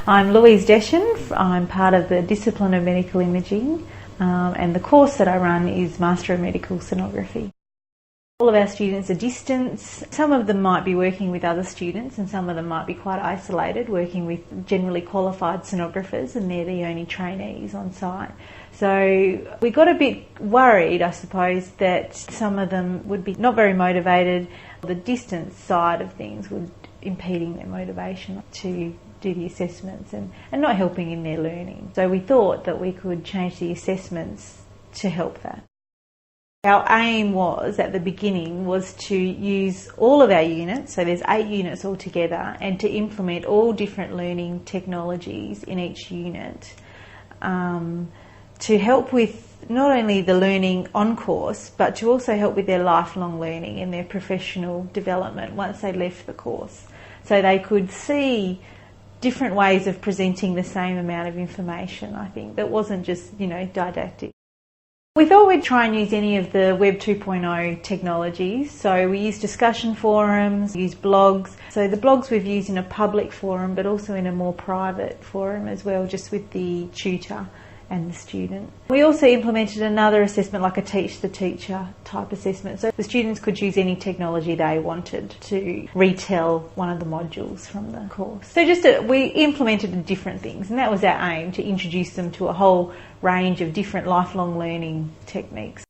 I'm Louise Deshon. I'm part of the discipline of medical imaging, and the course that I run is Master of Medical Sonography. All of our students are distance. Some of them might be working with other students and some of them might be quite isolated, working with generally qualified sonographers, and they're the only trainees on site. So we got a bit worried, I suppose, that some of them would be not very motivated. The distance side of things would impeding their motivation to do the assessments and not helping in their learning. So we thought that we could change the assessments to help that. Our aim was, at the beginning, was to use all of our units, so there's 8 units altogether, and to implement all different learning technologies in each unit to help with not only the learning on course, but to also help with their lifelong learning and their professional development once they left the course. So they could see different ways of presenting the same amount of information, I think, that wasn't just, didactic. We thought we'd try and use any of the Web 2.0 technologies. So we use discussion forums, use blogs. So the blogs we've used in a public forum, but also in a more private forum as well, just with the tutor and the student. We also implemented another assessment, like a teach the teacher type assessment. So the students could choose any technology they wanted to retell one of the modules from the course. So we implemented different things, and that was our aim, to introduce them to a whole range of different lifelong learning techniques.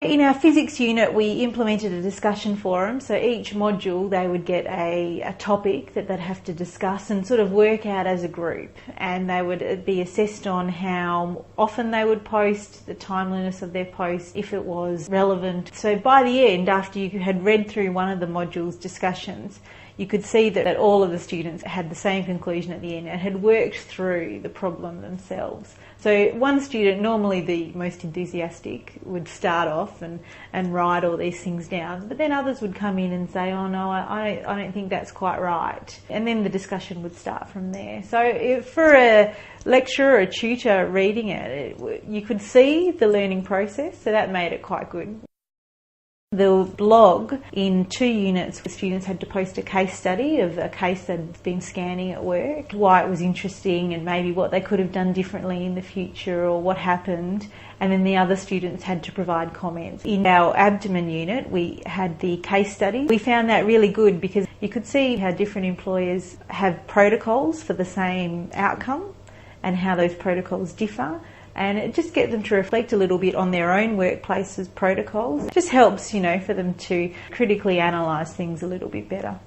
In our physics unit, we implemented a discussion forum. So each module, they would get a topic that they'd have to discuss and sort of work out as a group. And they would be assessed on how often they would post, the timeliness of their post, if it was relevant. So by the end, after you had read through one of the module's discussions, you could see that all of the students had the same conclusion at the end and had worked through the problem themselves. So one student, normally the most enthusiastic, would start off and write all these things down, but then others would come in and say, oh no, I don't think that's quite right. And then the discussion would start from there. So for a lecturer or a tutor reading it, you could see the learning process, so that made it quite good. The blog, in 2 units, the students had to post a case study of a case they'd been scanning at work, why it was interesting and maybe what they could have done differently in the future or what happened, and then the other students had to provide comments. In our abdomen unit, we had the case study. We found that really good because you could see how different employers have protocols for the same outcome and how those protocols differ. And it just gets them to reflect a little bit on their own workplace's protocols. It just helps, for them to critically analyse things a little bit better.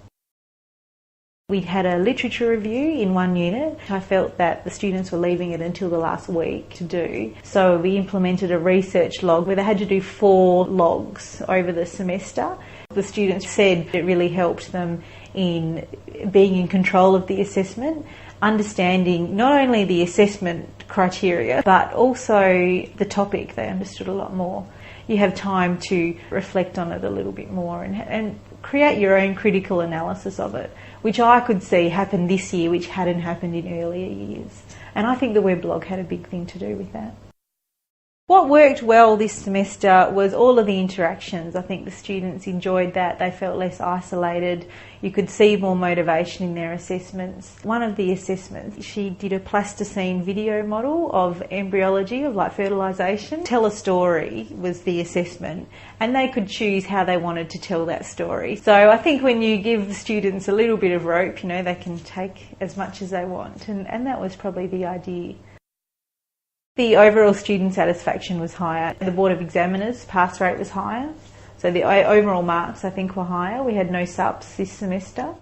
We had a literature review in 1 unit. I felt that the students were leaving it until the last week to do. So we implemented a research log where they had to do 4 logs over the semester. The students said it really helped them in being in control of the assessment, understanding not only the assessment criteria but also the topic. They understood a lot more. You have time to reflect on it a little bit more and create your own critical analysis of it, which I could see happened this year, which hadn't happened in earlier years. And I think the weblog had a big thing to do with that. What worked well this semester was all of the interactions. I think the students enjoyed that. They felt less isolated. You could see more motivation in their assessments. One of the assessments, she did a plasticine video model of embryology, of like fertilisation. Tell a story was the assessment, and they could choose how they wanted to tell that story. So I think when you give the students a little bit of rope, they can take as much as they want, and that was probably the idea. The overall student satisfaction was higher. The Board of Examiners pass rate was higher. So the overall marks, I think, were higher. We had no SUPs this semester.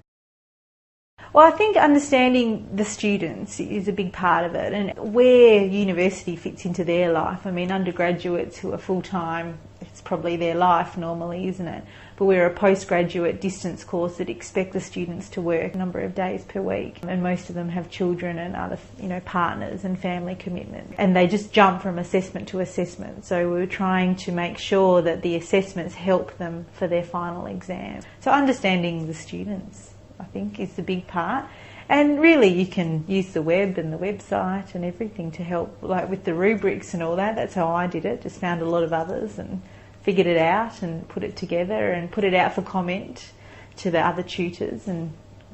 Well, I think understanding the students is a big part of it, and where university fits into their life. I mean, undergraduates who are full-time, it's probably their life normally, isn't it? But we're a postgraduate distance course that expect the students to work a number of days per week, and most of them have children and other, partners and family commitments, and they just jump from assessment to assessment. So we were trying to make sure that the assessments help them for their final exam. So understanding the students, I think, is the big part. And really you can use the web and the website and everything to help, like with the rubrics and all that. That's how I did it, just found a lot of others and figured it out and put it together and put it out for comment to the other tutors and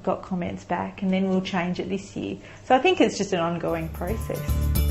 got comments back, and then we'll change it this year. So I think it's just an ongoing process.